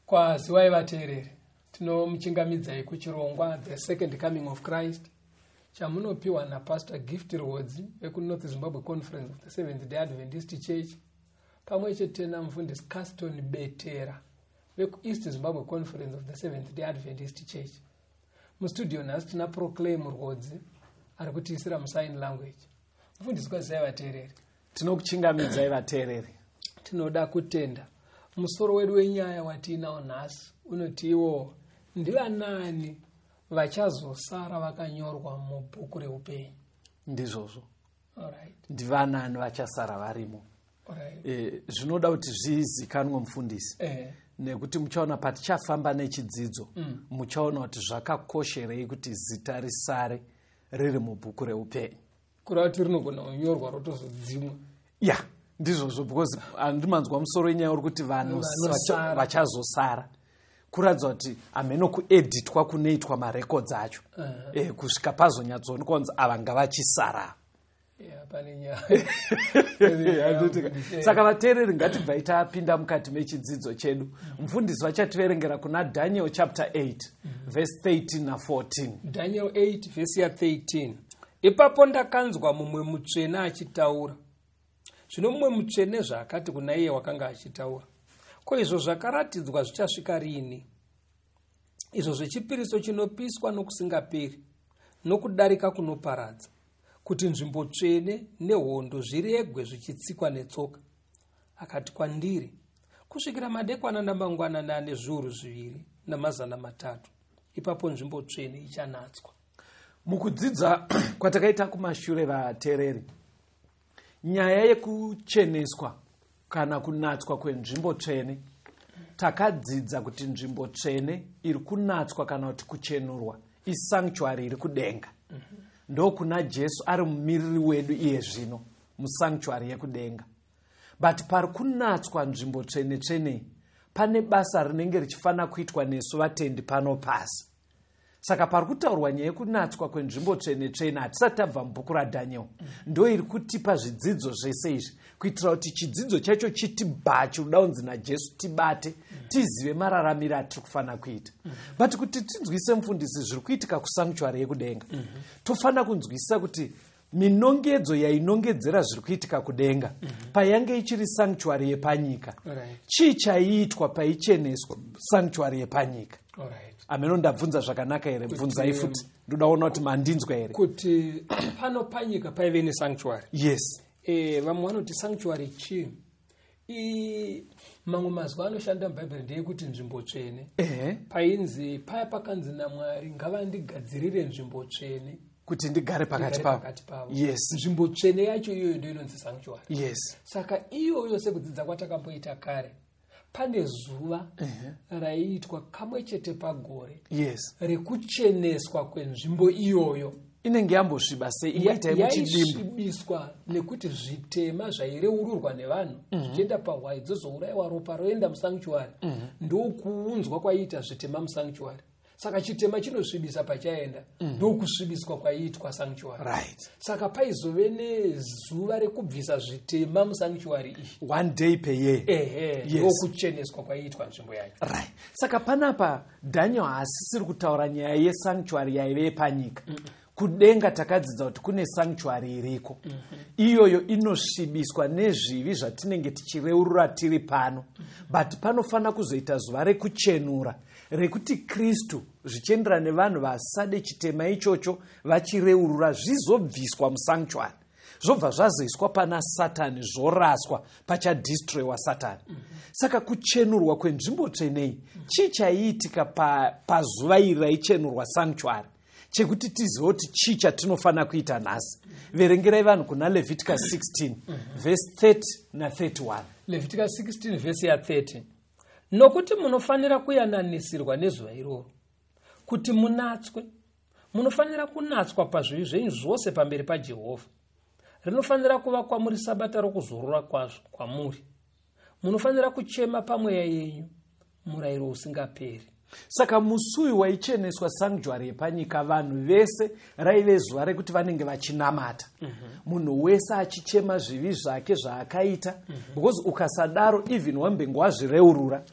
Kwaziwai vateereri, tinomuchingamidzai kuchirongwa The Second Coming of Christ chamunopiwa naPastor Gift Rhodes wekuNorth Zimbabwe Conference of the Seventh-day Adventist Church pamwe chete namufundisi Caston Betera wekuEast Zimbabwe Conference of the Seventh-day Adventist Church. Mustudio nhasi tina Proclaim Rhodes ari kutiisira musign language. Mufundisi, kwazai vateereri. Tinokuchingamidzai vateereri. Tinoda kutenda musoro wedu wenyaya watiinawo nhasi unotiwo ndivanani vachazosara vakanyorwa mubhuku reupenyu. Ndizvozvo. Alright. Ndivanani vachasara varimo. Alright. Zvinoda kuti zvizikanwe mufundisi. Nekuti muchaona patichafamba nechidzidzo muchaona kuti zvakakosherei kuti zita risare riri mubhuku reupenyu. Kurava kuti rinogona kunyorwa rotozodzimwa. Ya, ndizvozvo, because andimanzwa musoro wenyaya uri kuti vanhu vachazosara. Kuratidza kuti hameno kueditwa kunoitwa marekodzi acho. Kusvika pazonyatsoonekwa kunzi ava ngavachisara. Pane nyaya. Saka vateereri, ngatibvai tapinda mukati mechidzidzo chedu. Mufundisi vachativerengera kuna Daniel chapter 8 verse 13 na 14. Daniel 8 verse ya 13. Ipapo ndakanzwa mumwe mutsvene achitaura. Zvino mumwe mutsvene zvakati kuna iye wakanga achitaura, ko izvo zvakaratidzwa zvichasvika rini? Izvo zvechipiriso chinopiswa nokusingaperi, nokudarika kunoparadza, kuti nzvimbo tsvene nehondo zviregwe zvichitsikwa netsoka. Akati kwandiri, kusvikira madekwana namangwanani ane zviuru 2 namazana 3, ipapo nzvimbo tsvene ichanatswa. Mukudzidza kwatakaita kumashure vateereri, nyaya yekucheneswa kana kunatswa kwenzvimbo tsvene, takadzidza kuti nzvimbo tsvene iri kunatswa kana kuti kuchenurwa isanctuary iri kudenga. Ndokuna Jesu ari mumiriri wedu iye zvino musanctuary yekudenga. But pari kunatswa nzvimbo tsvene tsvene pane basa rinenge richifana kuitwa nesu vatendi pano pasi. Saka pari kutaurwa nyaya yekunatswa kwenzvimbo tsvene tsvene hatisati tabva mubhuku raDaniel. Ndo iri kutipa zvidzidzo zvese izvi kuitira kuti chidzidzo chacho chitibhachi kuda kunzi naJesu tibate tizive mararamiro atiri kufana kuita. But kuti tinzwise mufundisi zviri kuitika kusanctuary yekudenga, tofana kunzwisisa kuti minongedzo yainongedzera zviri kuitika kudenga payange ichiri sanctuary yepanyika, chii chaiitwa paicheneswa sanctuary yepanyika. Ameno ndabvunza zvakanaka here? Bvunzai futi, ndodaona kuti mandinzwa here. Kuti pano panyika paive nesanctuary. Yes. Vamwe vanoti sanctuary chii? Mamwe mazwa anoshanda mubhaibheri ndeyekuti nzvimbo tsvene. Painzi paya pakanzi naMwari ngavandigadzirire nzvimbo tsvene kuti ndigare pakati pavo. Yes. Nzvimbo tsvene yacho iyoyo ndio inonzi sanctuary. Yes. Saka iyoyo sekudzidza kwatakamboita kare, pane zuva raiitwa kamwe chete pagore. Yes. Rekucheneswa kwenzvimbo iyoyo. Inenge yambosviba sei? Ingaita yemuchidimbu. Yaisvibiswa nekuti zvitema zvaireururwa nevanhu zvichienda pahwai dzozourayiwa ropa roenda musanctuary. Ndokuunzwa kwaiita zvitema musanctuary. saka chitema chinosvibisa pachaenda ndokusvibiswa kwaiitwa sanctuary. Right. Saka paizove nezuva rekubvisa zvitema musanctuary iyi, 1 day per year. Yes. ndokucheneswa kwaiitwa nzvimbo yacho. Right. Saka panapa Daniel haasisiri kutaura nyaya yesanctuary yaive yepanyika. Kudenga takadzidza kuti kune sanctuary iriko. Iyoyo inosvibiswa nezvivi zvatinenge tichireurura tiri pano. But panofana kuzoita zuva rekuchenura rekuti Kristu zvichienderana nevanhu vasade chitema ichocho vachireurura zvizobviswa musanctuary. Zvobva zvazoiswa pana Satani, zvoraswa pachadistroywa Satani. Saka kuchenurwa kwenzvimbo tsvenei chichaiitika pazuva iri raichenurwa sanctuary, chekuti tizive kuti chii chatinofana kuita nhasi. Verengerai vanhu kuna Leviticus 16 verse 30 na 31. Leviticus 16 verse ya 30. Nokuti munofanira kuyananisirwa nezuva iroro kuti munatswe, munofanira kunatswa pazvivi zvenyu zvose pamberi paJehovha. Rinofanira kuva kwamuri sabata rokuzorora kwazvo kwamuri. Munofanira kuchema pamweya yenyu, murayiro usingaperi. Saka musi uyu waicheneswa sanctuary yepanyika, vanhu vese raive zuva rekuti vanenge vachinamata. Munhu wese achichema zvivi zvake zvaakaita, because ukasadaro even wambengo wazvireurura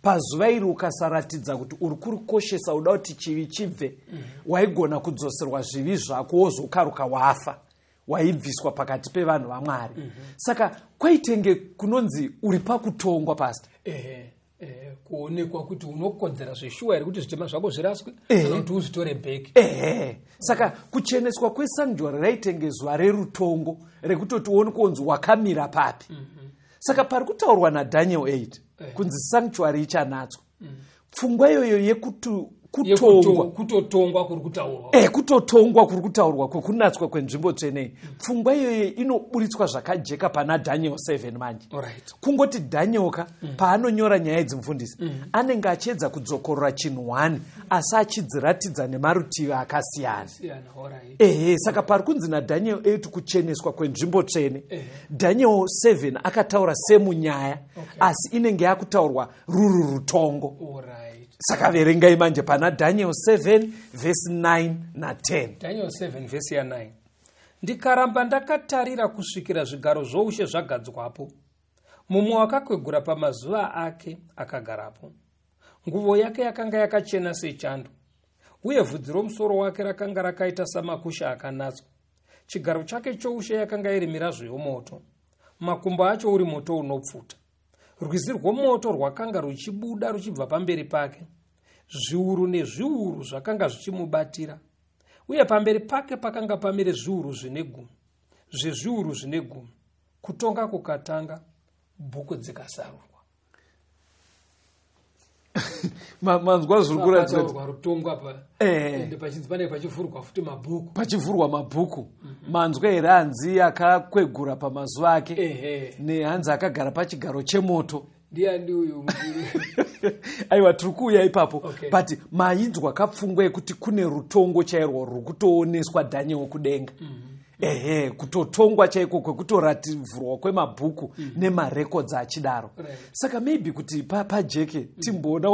pazuva iri ukasaratidza kuti uri kurikoshesa uda kuti chivi chibve, waigona kudzoserwa zvivi zvako wozokaruka wafa, waibviswa pakati pevanhu vaMwari. Saka kwaitenge kunonzi uri pakutongwa pastor. Kuonekwa kuti unokodzera zveshuwa here kuti zvitema zvako zviraswe kana kuti uzvitore bheki. Saka kucheneswa kwesanctuary raitenge zuva rerutongo rekutoti uone kunzi wakamira papi. Saka pari kutaurwa naDaniel 8 kunzi sanctuary ichanatswa. Pfungwa iyoyo kutotongwa kuri kutaurwa. Kutotongwa kuri kutaurwa kwekunatswa kwenzvimbo tsvenei. Pfungwa iyoyo inoburitswa zvakajeka pana Daniel 7 manje. Alright. Kungoti Daniel paanonyora nyaya idzi mufundisi, anenge achiedza kudzokorora chinhu 1 asi achidziratidza nemarutivi akasiyana. Saka pari kunzi naDaniel 8 kucheneswa kwenzvimbo tsvene. Daniel 7 akataura semunyaya, asi inenge yakutaurwa ruru rutongo. Saka verengai manje pana Daniel 7 verse 9 na 10. Daniel 7 verse ya 9. Ndikaramba ndakatarira kusvikira zvigaro zvoushe zvagadzwapo, mumwe wakakwegura pamazuva ake akagarapo. Nguvo yake yakanga yakachena sechando, uye vhudzi romusoro wake rakanga rakaita samakusha akanatswa. Chigaro chake choushe yakanga iri mirazvo yomoto, makumbo acho uri moto unopfuta. Rwizi rwomoto rwakanga ruchibuda ruchibva pamberi pake, zviuru nezviuru zvakanga zvichimubatira, uye pamberi pake pakanga pamire zviuru zvine gumi, zvezviuru zvine gumi. Kutonga kukatanga, bhuku dzikasarurwa. Manzwa zviri kuratidza rutongwa pa ende pachinzi pachivhurwa futi mabhuku. Pachivhurwa mabhuku. Manzwa here hanzi akakwegura pamazuva ake nehanzi akagara pachigaro chemoto. Ndiani uyu? Aiwa, tiri kuuya ipapo. But mainzwa kapfungwa yekuti kune rutongo chairwo ruri kutooneswa Daniel kudenga. Kutotongwa chaiko kwekutorativhurwa kwemabhuku nemarekodzi achidaro. Saka maybe kuti pajeke timboona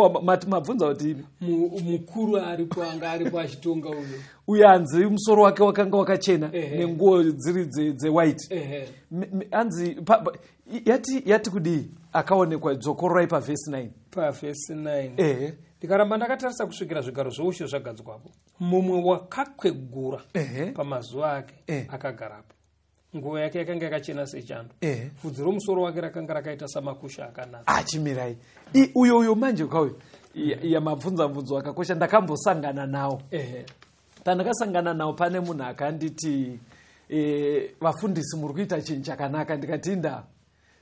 mabvunza kuti mukuru aripo anga aripo achitonga uyo hanzi musoro wake wakanga wakachena nenguo dziri dzewhite. Hanzi yati kudii akaonekwa dzokororai pavhesi 9. Pavhesi 9. Ndikaramba ndakatarisa kusvikira zvigaro zvoushe zvagadzwapo, mumwe wakakwegura pamazuva ake akagarapo. Nguo yake yakanga yakachena sechando, vhudzi romusoro wake rakanga rakaita samakusha akanaka. Achimirai uyo manje kauyo yamabvunzo akakosha ndakambosangana nawo. Pandakasangana nawo pane munhu akanditi vafundisi muri kuita chinhu chakanaka. Ndikati inda,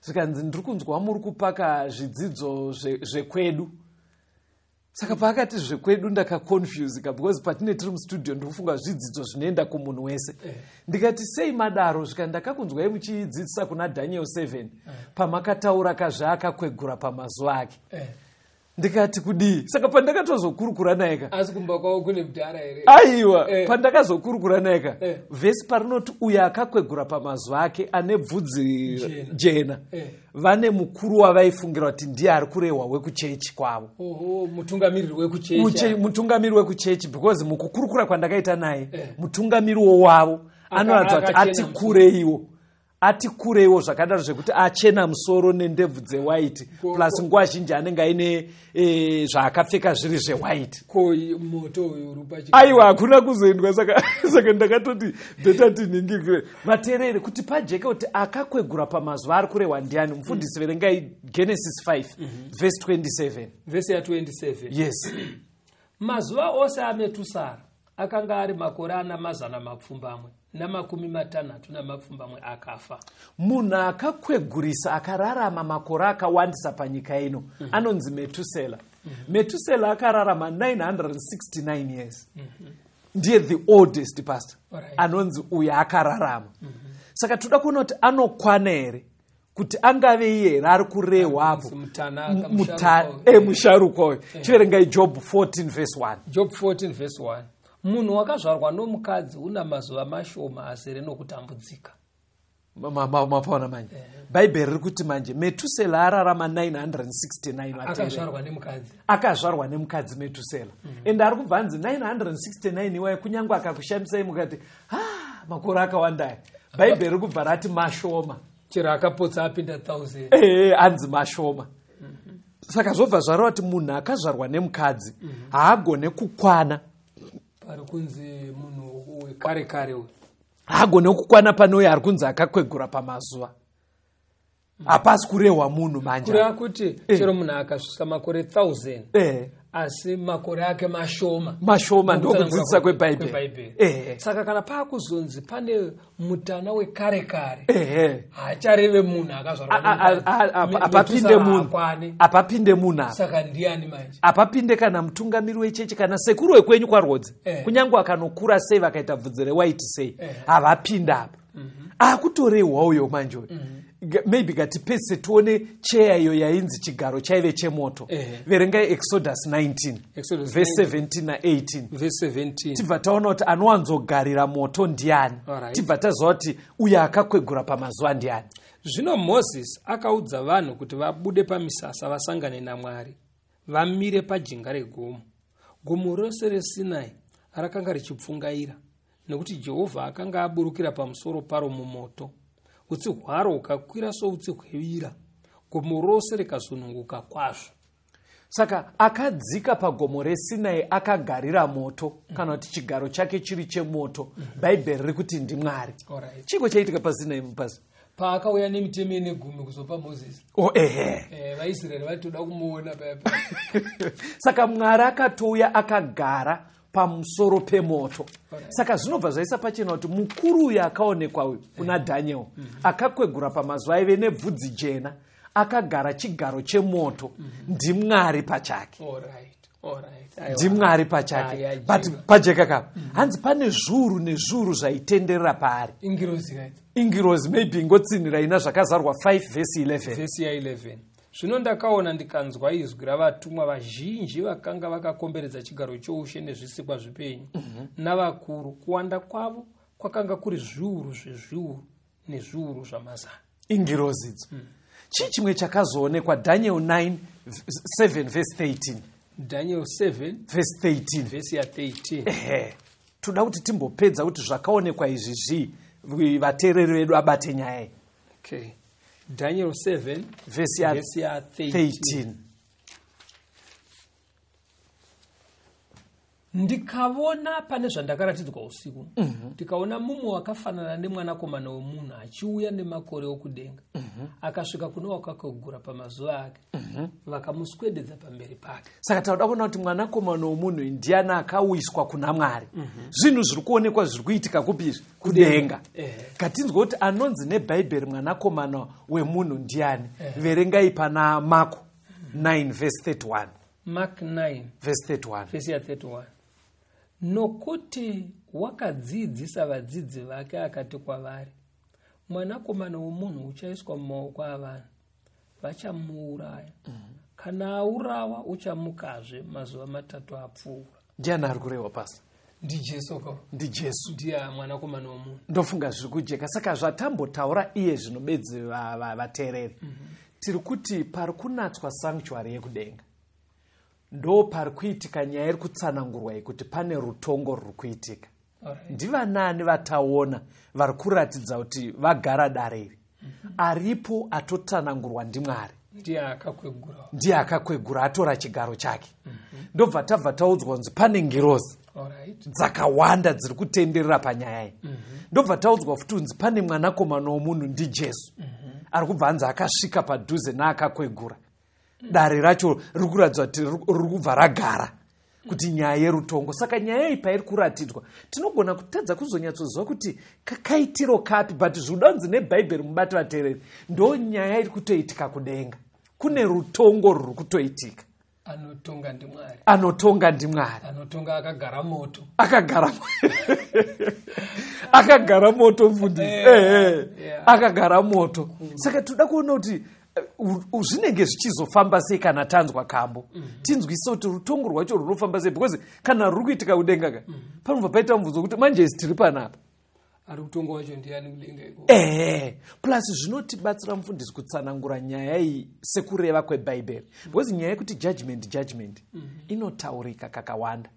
zvikanzi ndiri kunzwa muri kupaka zvidzidzo zvekwedu. Saka paakati zvekwedu ndakakonfusika, because patine tiri mustudio ndiri kufunga zvidzidzo zvinoenda kumunhu wese. Ndikati sei madaro? Zvika ndakakunzwai muchidzidzisa kuna Daniel 7 pamakataura kazvaakakwegura pamazuva ake. ndikati kudii. Saka pandakatozokurukura naye asi kumba kwavo kune mudhara here. Aiwa, pandakazokurukura naye vhesi parinoti uyo akakwegura pamazuva ake ane bvudzi jena vane mukuru wavaifungira kuti ndiye ari kurehwa wekuchechi kwavo. Mutungamiri wekuchechi because mukukurukura kwandakaita naye mutungamiriwo wavo anoratidza kuti ati kureiwo zvakadaro zvekuti achena musoro nendebvu dzewaiti plus nguva zhinji anenge aine zvaakapfeka zviri zvewaiti. Aiwa, hakuna kuzoendwa. Saka ndakatoti bheta tiningirire vateereri kuti pajeke kuti akakwegura pamazuva ari kurehwa ndiani. Mufundisi verengai Genesis 5 verse 27. Verse ya 27. Yes. Mazuva ose aMetusara akanga ari makore ana 250 akafa. Munhu akakwegurisa akararama makore akawandisa panyika ino anonzi Metusela. Metusela akararama 969 years. Ndiye the oldest pastor. Anonzi uyo akararama. Saka toda kuona kuti anokwana here kuti angave iye here ari kurehwa apo musharuka uyu. Chiverengai Job 14 verse 1. Job 14 verse 1. Munhu wakazvarwa nomukadzi una mazuva mashoma azere nokutambudzika. Mapaona manje bhaibheri riri kuti manje Metusela ararama 969 akazvarwa nemukadzi Metusela. Ende ari kubva anzi 969 iwaye kunyange akakushamisai mukati makore akawandaya. Bhaibheri riri kubva rati mashoma. Chero akapotsa apinda 1000. Anzi mashoma. Saka zvobva zvareva kuti munhu akazvarwa nemukadzi haagone kukwana parikunzi munhu wekare uyu haagone kukwana pane uyo ari kunzi akakwegura pamazuva. Hapasi kurehwa munhu manje. Kureva kuti chero munhu akasvika makore 1000 asi makore ake mashoma ndokudzidzisa kwebhaibheri. Saka kana paakuzonzi pane mutana wekare haachareve munhu apapinde munhu. Saka ndiani manje? Apapinde kana mutungamiri wechechi kana sekuru wekwenyu kwarwodzi. Kunyange akanokura sei vakaita bvudzi rewaiti sei havapinda apa. Akutorehwa uyo manje uyo. Maybe gatipese tuone cheya iyo yainzi chigaro chaive chemoto. Verengai Exodus 19 verse 17 na 18. Verse 17. Tibva taona kuti anowanzogarira moto ndiani. Tibva taziva kuti uyo akakwegura pamazuva ndiani. Zvino Moses akaudza vanhu kuti vabude pamisasa vasangane naMwari, vamire pajinga regomo. Gomo rose reSinai rakanga richipfungaira nekuti Jehovha akanga aburukira pamusoro paro mumoto. Utsi hwaro ukakwira soutsi hwevira, gomo rose rikazununguka kwazvo. Saka akadzika pagomo reSinai akagarira moto kana kuti chigaro chake chiri chemoto. Bhaibheri riri kuti ndiMwari. Chiko chaitika paSinai mupasi paakauya nemitemo ine gumi kuzopa Moses. VaIsraeri vatoda kumuona papa. Saka Mwari akatouya akagara pamusoro pemoto. Saka zvinobva zvaisa pachena kuti mukuru uyu akaonekwa uyu kuna Daniel akakwegura pamazuva aive nebvudzi jena akagara chigaro chemoto ndiMwari pachake. ndiMwari pachake. But pajeka kapa hanzi pane zviuru nezviuru zvaitenderera paari. Ingirozi maybe ngotsinira ina zvakazarwa 5 verse 11. Verse ya 11. Zvino ndakaona ndikanzwa izwi ravatumwa vazhinji vakanga vakakomberedza chigaro choushe nezvisikwa zvipenyu navakuru. Kuwanda kwavo kwakanga kuri zviuru zvezviuru nezviuru zvamazana. Ingirozi idzo. Chii chimwe chakazoonekwa Daniel 9 7 verse 13. Daniel 7 verse 13. Verse ya 13. Toda kuti timbopedza kuti zvakaonekwa izvi vateereri vedu abate nyaya. Okay. Daniel 7 verse ya 13. Ndikavona pane zvandakaratidzwa usiku. Ndikaona mumwe wakafanana nemwanakomana wemunhu achiuya nemakore okudenga. Akasvika kuno wakakwegura pamazuva ake. Vakamuswededza pamberi pake. Saka tauda kuona kuti mwanakomana wemunhu ndiani akauyiswa kuna Mwari. Zvinhu zviri kuonekwa zviri kuitika kupizvi kudenga. Katinzwa kuti anonzi nebhaibheri mwanakomana wemunhu ndiani. Verengai pana Mark 9 verse 31. Mark 9 verse 31. Verse ya 31. Nokuti wakadzidzisa vadzidzi vake akati kwavari, mwanakomana womunhu uchaiswa mumaoko avanhu, vachamuuraya. Kana aurawa uchamukazve mazuva 3 apfuura. Ndiani ari kurehwa pasi? NdiJesu ko. NdiJesu. Ndiye mwanakomana womunhu. Ndofunga zviri kujeka. Saka zvatambotaura iye zvino bedzi vateereri. Tiri kuti pari kunatswa sanctuary yekudenga ndo pari kuitika nyaya iri kutsanangurwa yekuti pane rutongo ruri kuitika. Ndivanani vataona vari kuratidza kuti vagara dare iri? Aripo atotsanangurwa ndiMwari. Ndiye akakwegura atora chigaro chake. Ndobva tabva taudzwa kunzi pane ngirozi dzakawanda dziri kutenderera panyaya iyi. Ndobva taudzwa futi kunzi pane mwanakomana womunhu ndiJesu ari kubva anzi akasvika padhuze naakakwegura. Dare racho riri kuratidza kuti riri kubva ragara kuti nyaya yerutongo. Saka nyaya iyi pairi kuratidzwa tinogona kutadza kuzonyatsoziva kuti kakaitiro kapi, but zvidanzi nebhaibheri mubati vateereri ndo nyaya iri kutoitika kudenga. Kune rutongo ruri kutoitika. Anotonga ndiMwari. Anotonga ndiMwari. Anotonga akagara moto. Akagara moto mfundisi. Akagara moto. Saka toda kuona kuti zvinenge zvichizofamba sei kana tanzwa kambo. Tinzwise kuti rutongo rwacho runofamba sei, because kana ruri kuitika kudenga ka panobva paita mubvunzo kuti manje tiri panapa. Ari rutongo wacho ndiani kudenga iko? Plus zvinotibatsira mufundisi kutsanangura nyaya iyi sekureva kwebhaibheri. Because nyaya yekuti judgment inotaurika kakawanda.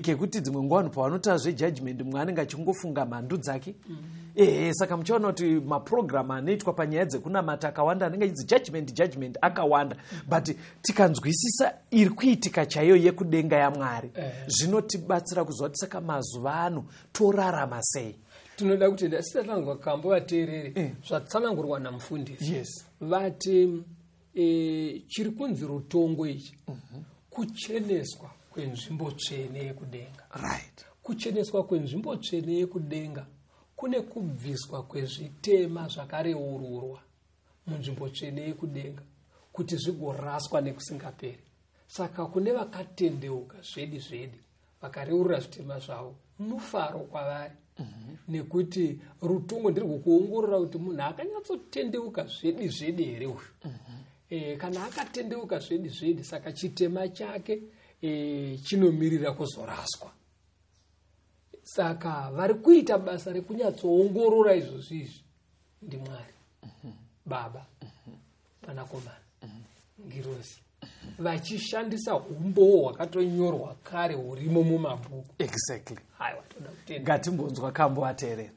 Kekuti dzimwe nguva vanhu pavanotaura zvejudgment mumwe anenge achingofunga mhandu dzake. Saka muchaona kuti mapurogiramu anoitwa panyaya dzekunamata akawanda anenge achinzi judgment akawanda. But tikanzwisisa iri kuitika chaiyo yekudenga yaMwari zvinotibatsira kuziva kuti saka mazuva ano torarama sei. Tinoda kuti ndasitatangwa kambo vateereri zvatsanangurwa namufundisi. Vati chiri kunzi rutongo ichi kucheneswa kwenzvimbo tsvene yekudenga. Kucheneswa kwenzvimbo tsvene yekudenga kune kubviswa kwezvitema zvakareururwa munzvimbo tsvene yekudenga kuti zvigoraswa nekusingaperi. Saka kune vakatendeuka zvedi vakareurura zvitema zvavo mufaro kwavari. Nekuti rutongo ndirwo kuongorora kuti munhu akanyatsotendeuka zvedi here uyu. Kana akatendeuka zvedi saka chitema chake chinomirira kuzoraswa. Saka vari kuita basa rekunyatsoongorora izvozvizvi ndiMwari, Baba, Mwanakomana, Ngirozi, vachishandisa umbowo hwakatonyorwa kare hurimo mumabhuku. Exactly. Haiwa, toda kutenda. Ngatimbonzwa kambo vateereri.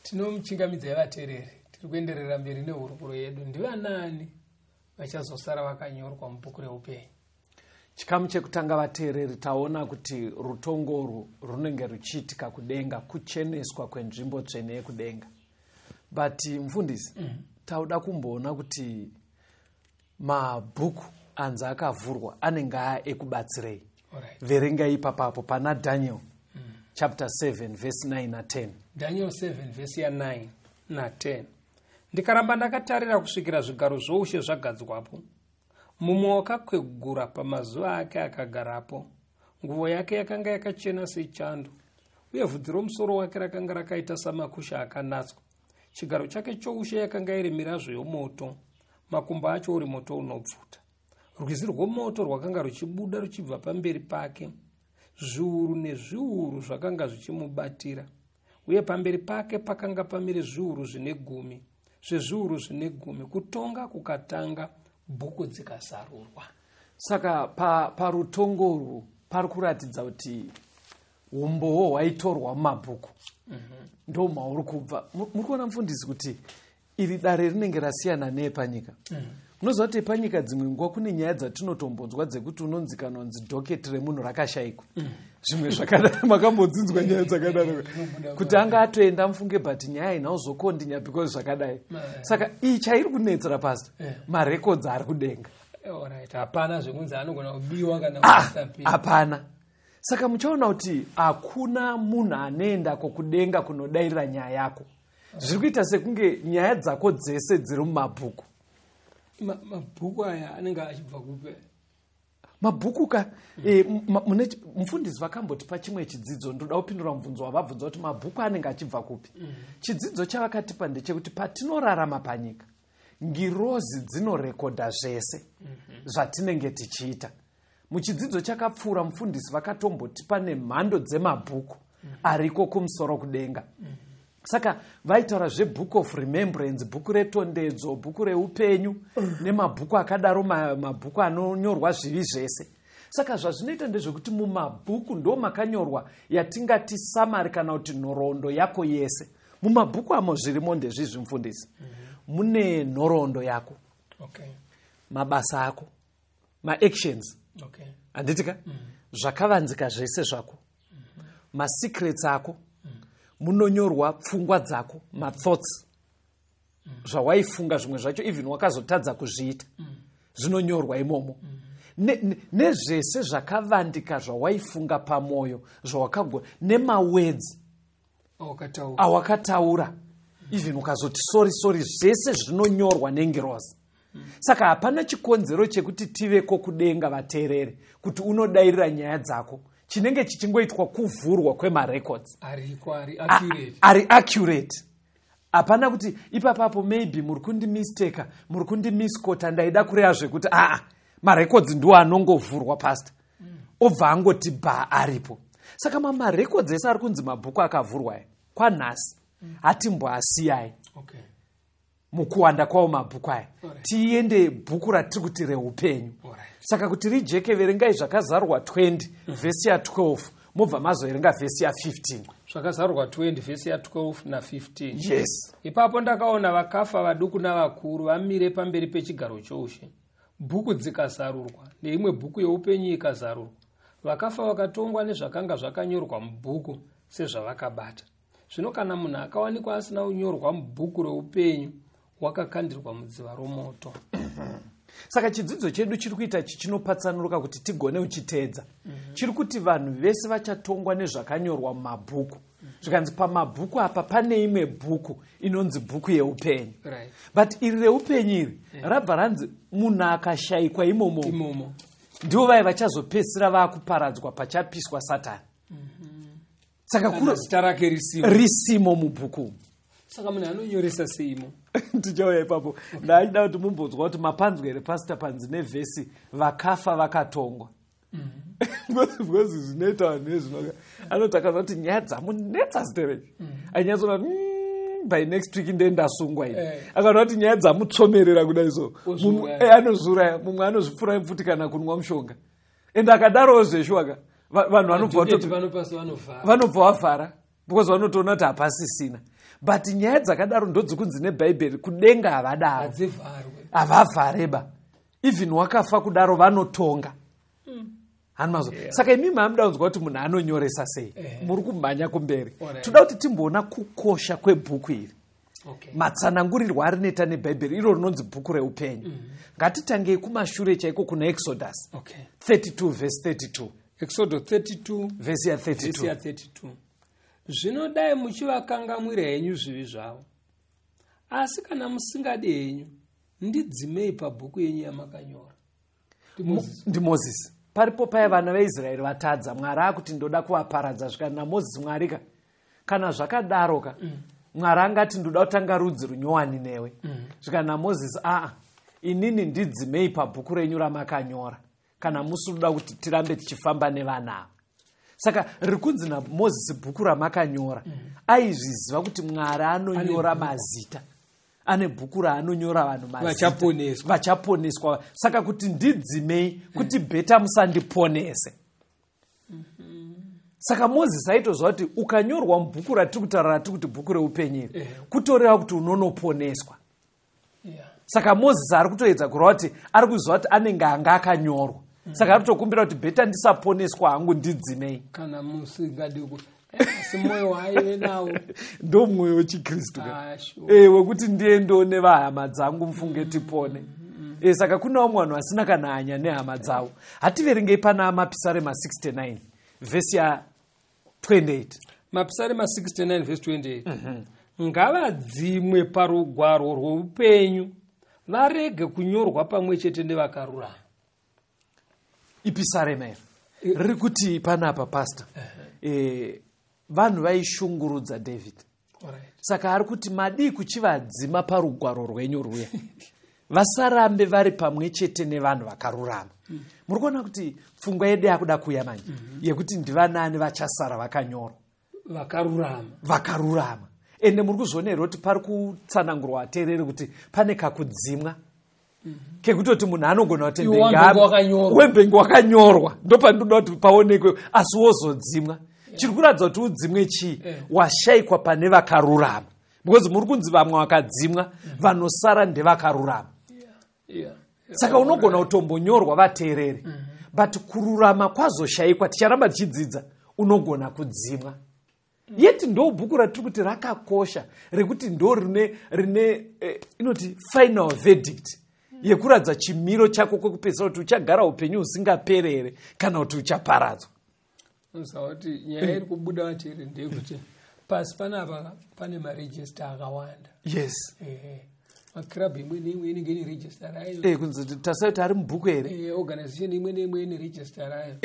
Tinomuchingamidza vateereri, tiri kuenderera mberi nehurukuro yedu. Ndivanani vachazosara vakanyorwa mubhuku reupenyu? chikamu chekutanga vateereri taona kuti rutongo runenge ruchiitika kudenga, kucheneswa kwenzvimbo tsvene yekudenga. But mfundisi, tauda kumboona kuti mabhuku anzi akavhurwa anenge ekubatsirei. Verengai ipapapo pana Daniel chapter 7 verse 9 na 10. Daniel 7 verse ya 9 na 10. Ndikaramba ndakatarira kusvikira zvigaro zvoushe zvagadzwapo. Mumwe wakakwegura pamazuva ake akagarapo. Nguo yake yakanga yakachena sechando, uye vhudzi romusoro wake rakanga rakaita samakusha akanatswa. Chigaro chake choushe yakanga iri mirazvo yomoto, makumbo acho uri moto unobvuta. Rwizi rwomoto rwakanga ruchibuda ruchibva pamberi pake. Zviuru nezviuru zvakanga zvichimubatira, uye pamberi pake pakanga pamire zviuru zvine 10. Zvezviuru zvine 10 kutonga kukatanga, bhuku dzikazarurwa. Saka parutongo pari kuratidza kuti umbowo hwaitorwa mumabhuku. Ndo mauri kubva. Muri kuona mfundisi kuti iri dare rinenge rasiyana nepanyika. Munoziva kuti panyika dzimwe nguva kune nyaya dzatinotombonzwa dzekuti unonzi dhoketi remunhu rakashayikwa. Zvimwe zvakadaro makambodzinzwa nyaya dzakadaro kuti anga atoenda mufunge but nyaya inauzokondinya because zvakadai. Saka iyi chairi kunetsera pasi marekodzi ari kudenga. Hapana zvekunzi anogona kubiwa kana kusapira. Hapana. Saka muchaona kuti hakuna munhu anoenda kukudenga kunodairira nyaya yako. Zviri kuita sekunge nyaya dzako dzese dziri mumabhuku. Mabhuku aya anenge achibva kupe? Mabhuku mufundisi vakambotipa chimwe chidzidzo, ndoda kupindura mubvunzo wavabvunza kuti mabhuku anenge achibva kupi. Chidzidzo chavakatipa ndechekuti patinorarama panyika, ngirozi dzinorekodha zvese zvatinenge tichiita. Muchidzidzo chakapfuura mufundisi vakatombotipa nemhando dzemabhuku ariko kumusoro kudenga. Saka vaitaura zve-book of remembrance, bhuku retondedzo, bhuku reupenyu, nemabhuku akadaro, mabhuku anonyorwa zvivi zvese. Saka zvazvinoita ndezvekuti mumabhuku ndo makanyorwa yatingati samari kana kuti nhoroondo yako yese. Mumabhuku amo zvirimo ndezvizvi mufundisi. Mune nhoroondo yako, mabasa ako, maactions, handitika? Zvakavanzika zvese zvako, masecrets ako, munonyorwa pfungwa dzako, mathoughts, zvawaifunga zvimwe zvacho even wakazotadza kuzviita, zvinonyorwa imomo. Nezvese zvakavandika zvawaifunga pamwoyo, zvawakagona, nemawedzi awakataura, even ukazoti sorry, zvese zvinonyorwa nengirozi. Saka hapana chikonzero chekuti tiveko kudenga vateereri, kuti unodairira nyaya dzako. Chinenge chichingoitwa kuvhurwa kwemarecords ari accurate. Hapana kuti ipapapo maybe muri kundimisteka, muri kundimisquota, ndaida kureva zvekuti marecords ndiwo anongovhurwa pasta obva angoti aripo. Saka marecords ese ari kunzi mabhuku akavhurwa kwanhasi hatimboasiyai mukuwanda kwawo mabhuku aya. Tiende bhuku ratiri kuti reupenyu. Saka kuti rijeke, verengai zvakazarurwa 20 vhesi ya 12 mobva mazoverenga vhesi ya 15. Zvakazarurwa 20 vhesi ya 12 na 15. Yes. Ipapo ndakaona vakafa vaduku navakuru vamire pamberi pechigaro choushe. Bhuku dzikazarurwa neimwe bhuku yeupenyu ikazarurwa. Vakafa vakatongwa nezvakanga zvakanyorwa mubhuku sezvavakabata. Zvino kana munhu akawanikwa asina kunyorwa mubhuku reupenyu, wakakandirwa mudziva romoto. Saka chidzidzo chedu chiri kuita chichinopatsanuruka kuti tigone uchiteedza. Chiri kuti vanhu vese vachatongwa nezvakanyorwa mumabhuku. Zvikanzi pamabhuku apa pane imwe bhuku inonzi bhuku yeupenyu. But iri reupenyu iri rabva ranzi munhu akashayikwa imomo. Ndivo vai vachazopedzisira vakuparadzwa pachapiswa Satani. Saka zita rake risimo mubhuku. Saka munhu anonyoresa seimo. Tichauya ipapo ndaida kuti mumbonzwa kuti mapanzwere pasita panzi nevhesi vakafa vakatongwa. Because zvinoita vanhu vezvino anotakazva kuti nyaya dzamunetsa zitereki. Anyatsona by next week ndendasungwa ini. Akaona kuti nyaya dzamutsomerera kudai so. Anozura, mumwe anozvipfura mfuti kana kunwa mushonga. Ende akadaro zveshwaka vanhu vanobva vavhara because vanotoona kuti hapasisina. But nyaya dzakadaro ndodzikunzi nebhaibheri kudenga havadaro, havavhareba. Even wakafa kudaro vanotonga. hanimazvo saka imi mamuda kunzwa kuti munhu anonyoresa sei muri kumhanya kumberi toda kuti timboona kukosha kwebhuku iri matsanangurirwo arinoita nebhaibheri iro rinonzi bhuku reupenyu ngatitangei kumashure chaiko kuna exodus 32 verse 32 Exodus 32 verse ya 32 zvinodai muchivakangamwira henyu zvivi zvavo asi kana musingadi henyu ndidzimei pabhuku yenyu yamakanyora. Ndi Moses paripo paya vana veIsraeri vatadza Mwari akuti ndoda kuvaparadza zvikana naMozisi Mwari kana zvakadaroka Mwari angati ndoda kutanga rudzi runyowani newe zvikana naMozisi inini ndidzimei pabhuku renyu ramakanyora kana musuda kuti tirambe tichifamba nevana. Saka rikunzi naMozisi bhuku ramakanyora aizviziva kuti Mwari anonyora mazita ane bhuku raanonyora vanhu mazita vachaponeswa. Saka kuti ndidzimei kuti bheta musandiponese. Saka Mozisi aitozva kuti ukanyorwa mubhuku ratiri kutaura kuti bhuku reupenyu kutoreva kuti unonoponeswa. Saka Mozisi ari kutoedza kureva kuti ari kuziva kuti anenge anga akanyorwa. Saka ari kutokumbira kuti bheta ndisaponeswa hangu ndidzimei. Kana musingadi asi mwoyo waive nawo ndo mwoyo wechikristu wekuti ndiendewo vahama dzangu mufunge tipone. Saka kunawo mwanhu asina kana hanya nehama dzavo. Hativerengei pana Mapisarema 69 vhesi ya 28. Mapisarema 69 vhesi 28 ngavadzimwe parugwaro rwoupenyu varege kunyorwa pamwe chete nevakarurama. Ipisarema riri kuti panapa pasta vanhu vaishungurudza David. Saka ari kuti madii kuchivadzima parugwaro rwenyu rwuya vasarambe vari pamwe chete nevanhu vakarurama. Muri kuona kuti pfungwa yedu yakuda kuuya manje yekuti ndivanani vachasara vakanyorwa vakarurama. Ende muri kuzvionerwa kuti pari kutsanangurwa ateereri kuti pane kakudzimwa kekutoti munhu anogona kuti wembengi wakanyorwa ndopandinoda kuti paonekwe asi wozodzimwa. Chiri kuratidza kuti udzimwe chii washayikwa pane vakarurama because muri kunzi vamwe vakadzimwa vanosara ndevakarurama. Saka unogona kutombonyorwa vateereri but kururama kwazoshayikwa ticharamba tichidzidza unogona kudzimwa. Yeti ndo bhuku ratiri kuti rakakosha rekuti ndo rine inoti final verdict yekuradza chimiro chako kwekupedzisira kuti uchagara upenyu husingaperere kana kuti uchaparadzwa. Kuti nyaya iri kubuda vatiri ndeyekuti pasi panapa pane marejista akawanda. Yes. Makrabhu imwe neimwe inenge ine rejista rayo. Kunzi tasai kuti ari mubhuku here. Organization imwe neimwe ine rejista rayo.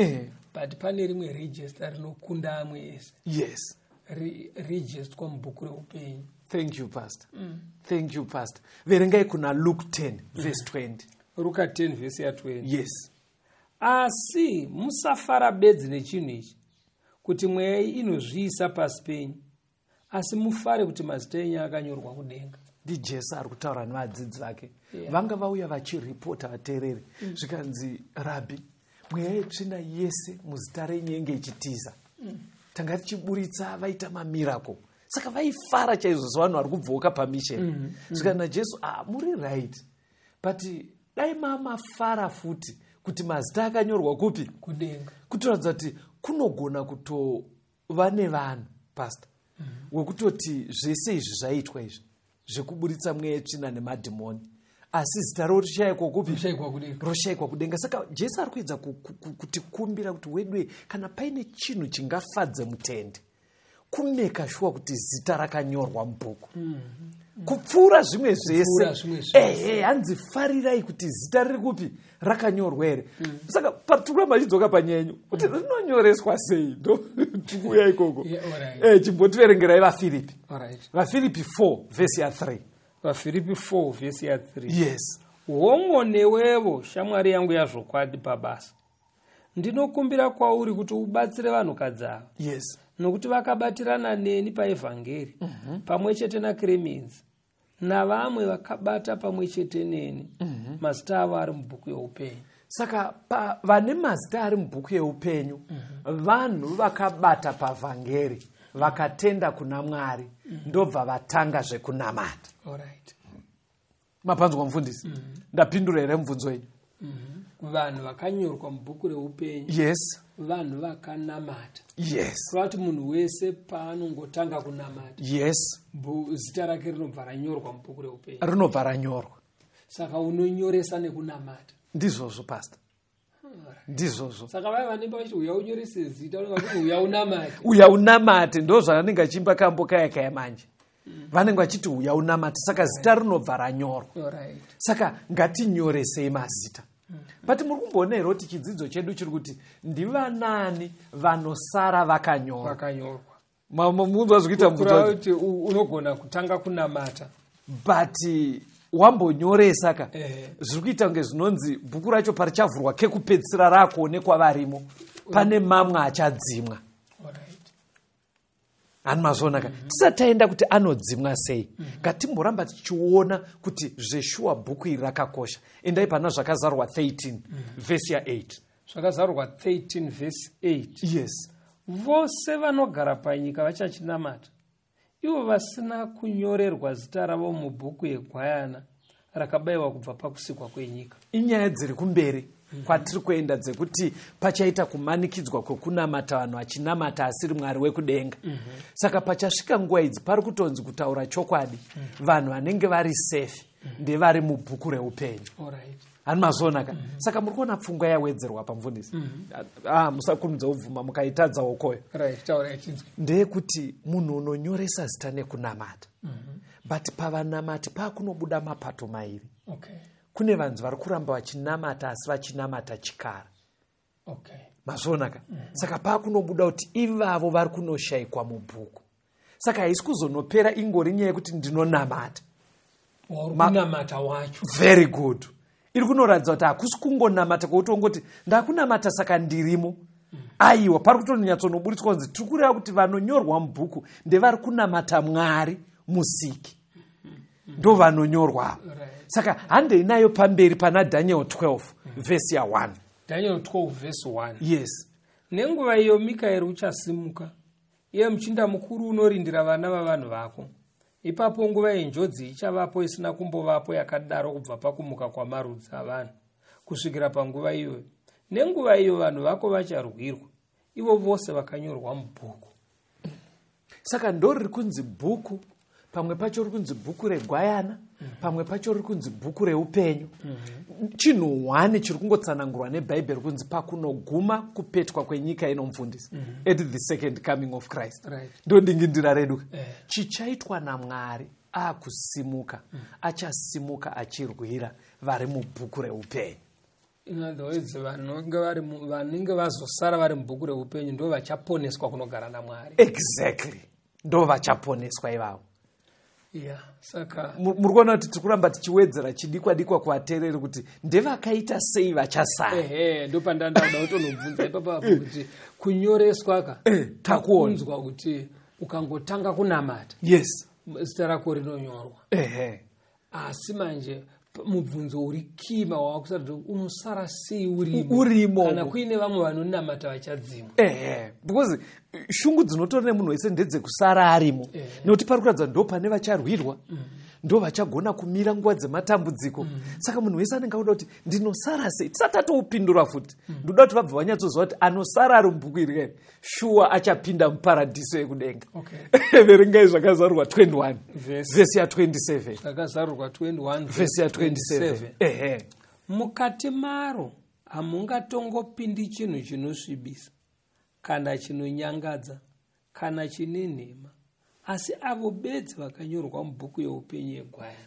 But pane rimwe rejista rinokunda amwe ese. Yes. Rejistwa mubhuku reupenyu. Thank you pastor. Thank you pastor. Verengai kuna Luke 10 verse 20. Luka 10 verse ya 20. Yes. Asi musafara bedzi nechinhu ichi kuti mweya inozviisa pasi penyu asi mufare kuti mazita enyu akanyorwa kudenga. Jesu ari kutaura nevadzidzi vake vanga vauya vachiripota vateereri zvikanzi rabhi mweya yetsvina yese muzita renyu yenge ichitiza tanga tichiburitsa vaita mamirako. Saka vaifara chaizvo sevanhu vari kubvoka pamisheni zvikanzi naJesu muri right but dai mamafara futi kuti mazita akanyorwa kupi kudenga. Kutoratidza kuti kunogona kutova nevanhu pastor wekutoti zvese izvi zvaitwa izvi zvekuburitsa mweya yetsvina nemadhimoni asi zita ravo rishayikwa kupi roshayikwa kudenga. Saka Jesu ari kuedza kutikumbira kuti wedwe kana paine chinhu chingafadze mutende kumeka shuwa kuti zita rakanyorwa mubhuku kupfuura zvimwe zvese. Hanzi farirai kuti zita riri kupi rakanyorwa here. Saka patikura machidzoka panyenyu kuti rinonyoreswa sei ndo tikuya ikoko. Chimbotiverengerai vaFilipi. vaFilipi 4 vhesi ya 3. vaFilipi 4 vhesi ya 3. Yes. Hongo newevo shamwari yangu yazvokwadi pabasa ndinokumbira kwauri kuti ubatsire vanhukadzi ava. Yes. Nokuti vakabatirana neni paevhangeri pamwe chete naKlemenzi navamwe vakabata pamwe chete neni mazita avo ari mubhuku yeupenyu. Saka vane mazita ari mubhuku yeupenyu vanhu vakabata pavhangeri vakatenda kuna Mwari ndobva vatanga zvekunamata. Alright. Mapanzwa mufundisi ndapindura here mubvunzo wenyu. vanhu vakanyorwa mubhuku reupenyu, yes, vanhu vakanamata. yes, Kureva kuti munhu wese paanongotanga kunamata, yes, zita rake rinobva ranyorwa mubhuku reupenyu. rinobva ranyorwa. Saka unonyoresa nekunamata. Ndizvozvo pastor, ndizvozvo. Saka vaya vanenge vachiti uya unyorese zita unenge vachiti uya unamate. Uya unamate ndo zvanenge achimba kambo kaya manje. Vanenge vachiti uya unamate, saka zita rinobva ranyorwa. Alright. Saka ngatinyoresei mazita. But muri kumboona here kuti chidzidzo chedu chiri kuti ndivanani vanosara vakanyorwa. Vakanyorwa. Munhu wazvikuita mubvunzo kuti unogona kutanga kunamata. But wambonyoresa ka zviri kuita kunge zvinonzi bhuku racho parichavhurwa kekupedzisira rakuonekwa varimo pane mamwe achadzimwa. Hani mazvona ka tisataenda kuti anodzimwa sei, ngatimboramba tichiona kuti zveshuwa bhuku iri rakakosha. Endai pana zvakazarwa 13 vhesi ya8. Zvakazarwa 13 vhesi 8. Yes. Vose vanogara panyika vachachinamata, ivo vasina kunyorerwa zita ravo mubhuku yegwayana rakabayiwa kubva pakusikwa kwenyika. Inyaya dziri kumberi kwatiri kuenda dzekuti pachaita kumanikidzwa kwekunamata vanhu vachinamata asiri Mwari wekudenga. Saka pachasvika nguva idzi pari kutonzi kutaura chokwadi, vanhu vanenge vari safe ndevari mubhuku reupenyu. Hani mazvona ka saka muri kuona pfungwa yawedzerwa pamufundisi. Musakurumidza ubvuma mukaitadza wokoyo. Ndeyekuti munhu unonyoresa zita nekunamata. But pavanamati pakunobuda mapato mairi. Kune vanhu vari kuramba vachinamata asi vachinamata chikara. Mazvona ka saka pakunobuda kuti ivavo vari kunoshayikwa mubhuku. Saka haisi kuzonopera ingori nyaya yekuti ndinonamata. Kunamata wacho. Very good. Iri kunoratidza kuti hakusi kungonamata kwoutongoti ndakunamata saka ndirimo. Aiwa, pari kutonyatsonobuditswa kunzi tiri kureva kuti vanonyorwa mubhuku ndevari kunamata Mwari musiki. Ndo vanonyorwa. Saka handei nayo pamberi pana Daniel 12 vhesi ya 1. Daniel 12 vhesi 1. Yes. Nenguva iyo Mikaeri uchasimuka, iye muchinda mukuru unorindira vana vavanhu vako. Ipapo nguva yenjodzi ichavapo isina kumbovapo yakadaro kubva pakumuka kwamarudzi avanhu kusvikira panguva iyoyo. Nenguva iyo vanhu vako vacharwirwa, ivo vose vakanyorwa mubhuku. Saka ndo riri kunzi bhuku, pamwe pacho riri kunzi bhuku regwayana, pamwe pacho riri kunzi bhuku reupenyu. Chinhu 1 chiri kungotsanangurwa nebhaibheri kunzi pakunoguma kupetwa kwenyika inomufundisa. At the second coming of Christ. Ndo ndingindira redu. Chichaitwa naMwari akusimuka, achasimuka achirwira vari mubhuku reupenyu. In other words, vanenge vazosara vari mubhuku reupenyu ndo vachaponeswa kunogara naMwari. Exactly. Ndo vachaponeswa ivavo. Saka muri kuona kuti tiri kuramba tichiwedzera chidikwa kuvateereri kuti ndevakaita sei vachasara. Ndo pandandauda kutonobvunza ipapo kuti kunyoreswa ka takunzwa kuti ukangotanga kunamata, yes, zita rako rinonyorwa. Asi manje mubvunzo uri kima wakusati unosara sei urimo kana kuine vamwe vanonamata vachadzimwa. Because shungu dzinotora nemunhu wese ndedzekusara arimo. Nekuti pari kuratidza ndo pane vacharwirwa, ndo vachagona kumira nguva dzematambudziko. Saka munhu wese anenge auda kuti ndinosara sei, tisati tatoupindura futi. Ndoda kuti vabva vanyatsoziva kuti anosara ari mubhuku iri shuwa achapinda muparadhiso yekudenga. Verengai zvakazarurwa 21 vhesi ya 27. Zvakazarurwa 21 vhesi ya 27. Mukati maro hamungatongopindi chinhu chinosvibisa kana chinonyangadza kana chine nhema, asi avo bedzi vakanyorwa mubhuku yeupenyu yegwayana.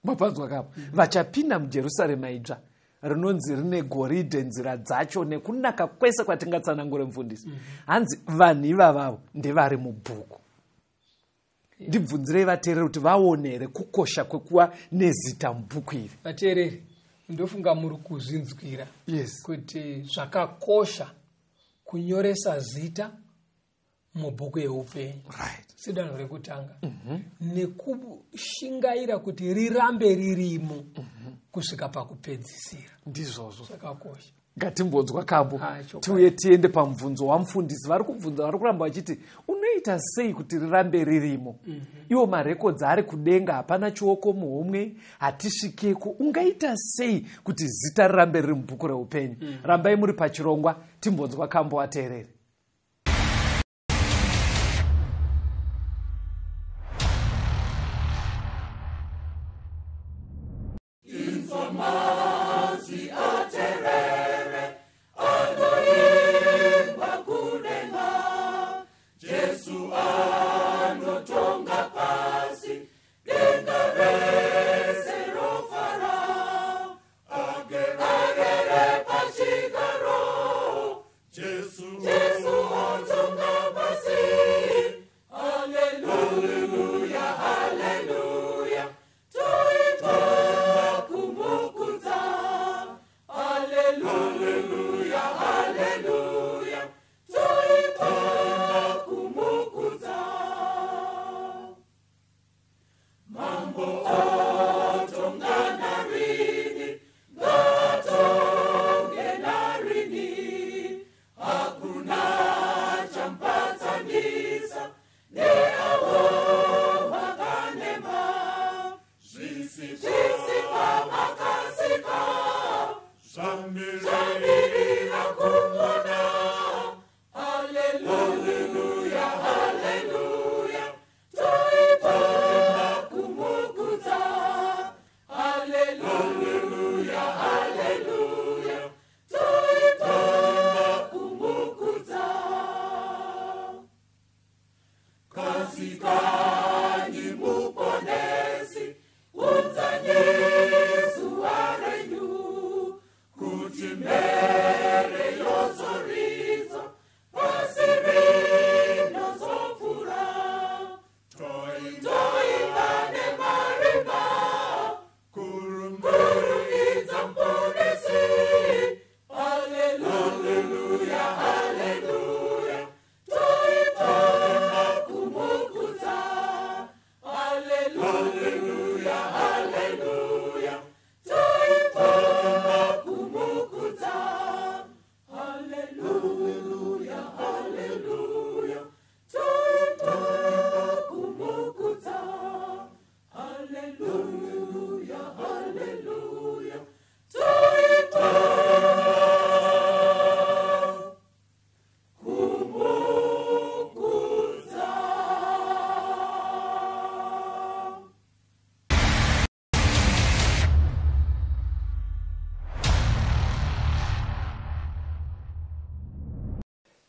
Mapanzwa kapo vachapinda muJerusarema idzva rinonzi rine goridhe nzira dzacho nekunaka kwese kwatingatsanangure mufundisi. Hanzi vanhu ivavavo ndevari mubhuku. Ndibvunzirei vateereri kuti vaonere kukosha kwekuva nezita mubhuku iri. Vateereri, ndofunga muri kuzvinzwira kuti zvakakosha kunyoresa zita mubhuku yeupenyu. Sidanho rekutanga. Nekushingaira kuti rirambe ririmo kusvika pakupedzisira. Ndizvozvo zvakakosha. Ngatimbonzwa kambo tiuye tiende pamubvunzo wamufundisi. Vari kubvunza, vari kuramba vachiti ungaita sei kuti rirambe ririmo? Iwo marekodzi ari kudenga, hapana chioko muhomwe, hatisvikeko. Ungaita sei kuti zita rirambe riri mubhuku reupenyu? Rambai muri pachirongwa, timbonzwa kambo wateereri.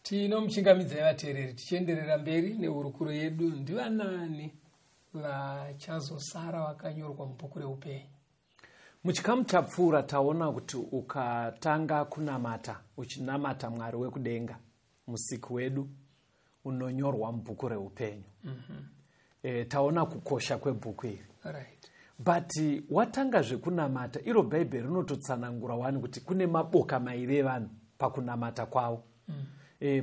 Tinomuchingamidzai vateereri tichienderera mberi nehurukuro yedu. Ndivanani vachazosara vakanyorwa mubhuku reupenyu? Muchikamu chapfuura taona kuti ukatanga kunamata, uchinamata Mwari wekudenga, musiki wedu unonyorwa mubhuku reupenyu. Taona kukosha kwebhuku iri. Right. But watanga zvekunamata, iro Bhaibheri rinototsanangura wani kuti kune maboka mairi evanhu pakunamata kwavo.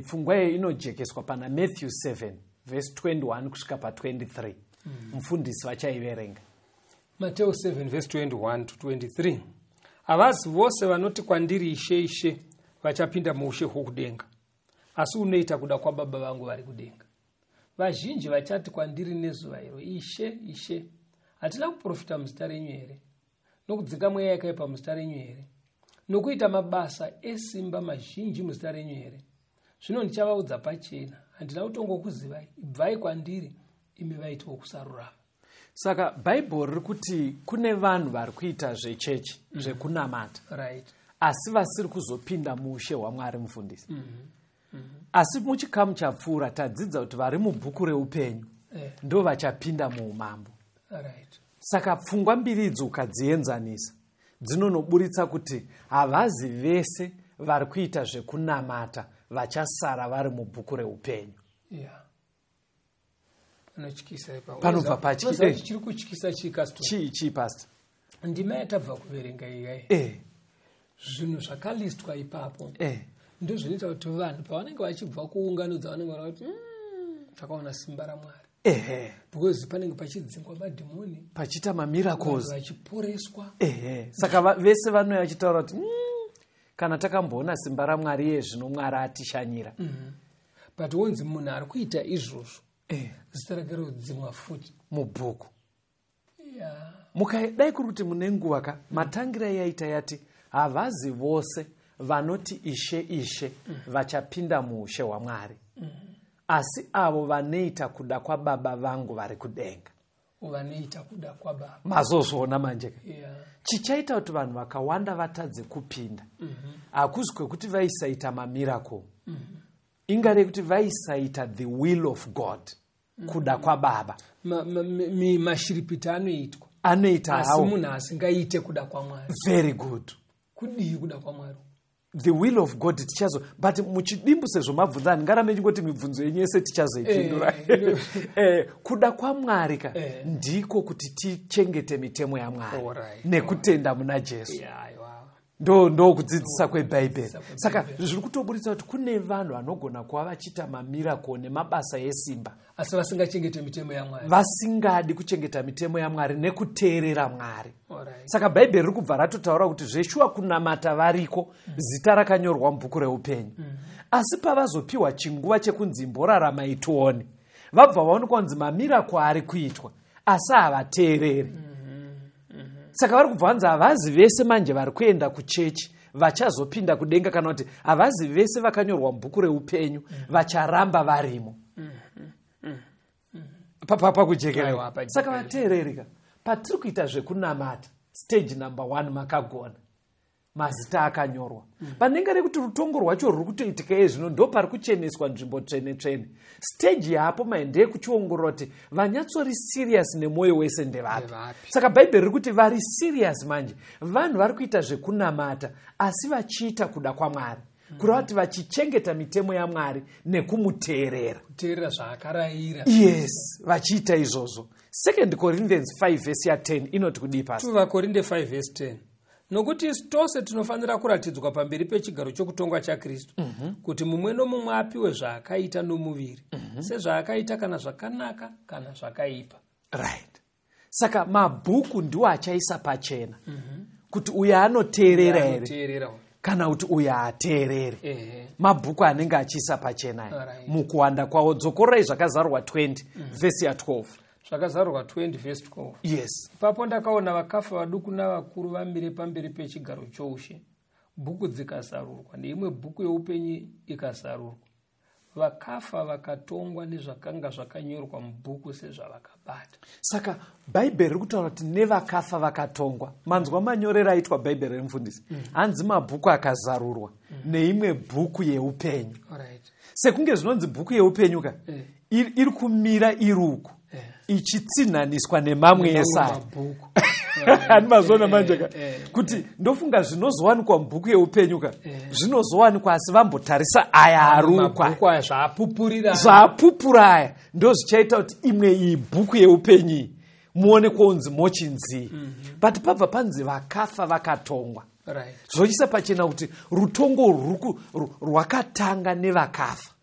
Pfungwa iyi inojekeswa pana Matthew 7 verse 21 kusvika pa23. Mufundisi vachaiverenga. Mateo 7 verse 21 to 23. Havasi vose vanoti kwandiri Ishe Ishe vachapinda muushe hwokudenga, asi unoita kuda kwaBaba vangu vari kudenga. Vazhinji vachati kwandiri nezuva iro, Ishe Ishe, hatina kuprofita muzita renyu here, nokudzinga mweya yakaipa muzita renyu here, nokuita mabasa esimba mazhinji muzita renyu here? Zvino ndichavaudza pachena, handina kutongokuzivai, ibvai kwandiri imi vaiti vokusarurama. Saka Bhaibheri riri kuti kune vanhu vari kuita zvechechi, zvekunamata, Right. asi vasiri kuzopinda muushe hwaMwari mufundisi. Asi muchikamu chapfuura tadzidza kuti vari mubhuku reupenyu ndo vachapinda muumambo. Right. Saka pfungwa mbiri idzi ukadzienzanisa dzinonoburitsa kuti havazi vese vari kuita zvekunamata vachasara vari mubhuku reupenyu. Yeah. Panobva pachii chiri kutyisa chii pastor? Ndima yatabva kuverenga iyai. Zvinhu zvakalistwa ipapo. Ndozvinoita kuti vanhu pavanenge vachibva kuungano dzavanenge vari kuti takaona simba raMwari. Because panenge pachidzingwa madhimoni, pachiita mamiracles, vachiporeswa. Saka vese vanouya vachitaura kuti kana takamboona simba raMwari zvino Mwari atishanyira. but wonzi munhu ari kuita izvozvo zita rake rodzimwa futi mubhuku. Yeah. Mukaidai kuri kuti mune nguva ka matangira yaita yati havazi vose vanoti ishe ishe vachapinda muushe hwaMwari, asi avo vanoita kuda kwababa vangu vari kudenga. Vanoita kuda kwababa. Mazozviona manje. Yeah. Chichaita kuti vanhu vakawanda vatadze kupinda hakuzi kwekuti vaisaita mamiracle, ingari kuti vaisaita the will of God, kuda kwababa. Mashiripiti anoita asi munhu asingaite kuda kwaMwari. Very good. Kudii kuda kwaMwari? The will of God tichazo, but muchidimbu sezvo mabvunza ngarambe chingoti mibvunzo yenyu yese tichazoipindura. Kuda kwaMwari ka ndiko kuti tichengete mitemo yaMwari nekutenda muna Jesu. Ndo kudzidzisa kweBhaibheri. Saka zviri kutoburitsa kuti kune vanhu vanogona kuva vachita mamiracle nemabasa esimba asi vasingachengete mitemo yaMwari, vasingadi kuchengeta mitemo yaMwari nekuteerera Mwari. Saka Bhaibheri riri kubva ratotaura kuti zveshuwa kunamata variko, zita rakanyorwa mubhuku reupenyu. Asi pavazopiwa chinguva chekunzi mboraramai tione, vabva vaonekwa kunzi mamiracle ari kuitwa asi havateereri. Saka vari kubva vanzi havazi vese manje vari kuenda kuchechi vachazopinda kudenga, kana kuti havazi vese vakanyorwa mubhuku reupenyu vacharamba varimo pakujekerera. Saka vateererika, patiri kuita zvekunamata stage number 1 makagona, mazita akanyorwa. Panenge rekuti rutongo rwacho ruri kutoitika zvino ndo pari kucheneswa nzvimbo tsvene tsvene. Stage yapo maende kuchiongorora kuti vanyatsori serious nemwoyo wese ndevapi. Saka Bhaibheri riri kuti vari serious manje, vanhu vari kuita zvekunamata asi vachiita kuda kwaMwari, kureva kuti vachichengeta mitemo yaMwari nekumuteerera, kuteerera zvaakarayira. Yes, vachiita izvozvo. 2 Corinthians 5 verse 10 inoti kudii pasi? 2 Korinde 5 verse 10. Nokuti tose tinofanira kuratidzwa pamberi pechigaro chokutongwa chaKristu, kuti mumwe nomumwe apiwe zvaakaita nomuviri, sezvaakaita, kana zvakanaka kana zvakaipa. Right. Saka mabhuku ndiwo achaisa pachena kuti uyu anoteerera here kana kuti uyu haateereri. Mabhuku anenge achiisa pachena mukuwanda kwawo. Dzokorerai zvakazarurwa 20 verse ya 12. Zvakazarurwa 20 verse 12. Yes. Ipapo ndakaona vakafa vaduku navakuru vamire pamberi pechigaro choushe, bhuku dzikazarurwa neimwe bhuku youpenyu ikazarurwa. Vakafa vakatongwa nezvakanga zvakanyorwa mubhuku sezvavakabata. Saka Bhaibheri riri kutaura kuti nevakafa vakatongwa. Manzwa manyorero aitwa Bhaibheri remufundisi. Hanzi mabhuku akazarurwa neimwe bhuku yeupenyu. Sekunge zvinonzi bhuku yeupenyu ka iri kumira iruku ichitsinhaniswa nemamwe esari. Handimazona manje ka kuti ndofunga zvinozowanikwa mubhuku yeupenyu ka zvinozowanikwa asi vambotarisa aya arukwa zvapupura aya ndo zvichaita kuti imwe iyi bhuku yeupenyu muone kunzi mochinzi. But pabva panzi vakafa vakatongwa, zvochisa pachena kuti rutongo rwakatanga nevakafa.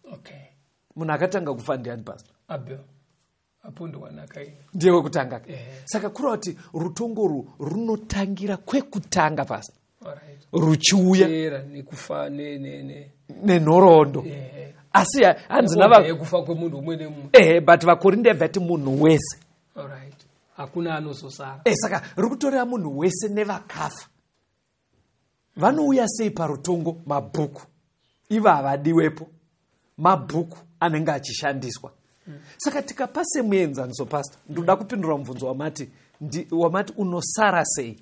Munhu akatanga kufa ndiani pastor? Abel. Ndiye wekutanga. Saka kureva kuti rutongo runotangira kwekutanga pasi ruchiuya nenhoroondo. Asi hanzi kufa kwemunhu umwe nemumwe. But Vakorinde vati munhu wese. Hakuna anososara. Saka riri kutorera munhu wese nevakafa. Vanouya sei parutongo? Mabhuku ivo havadiwepo, mabhuku anenge achishandiswa. Saka tikapase muenzaniso pastor, ndoda kupindura mubvunzo wamati unosara sei.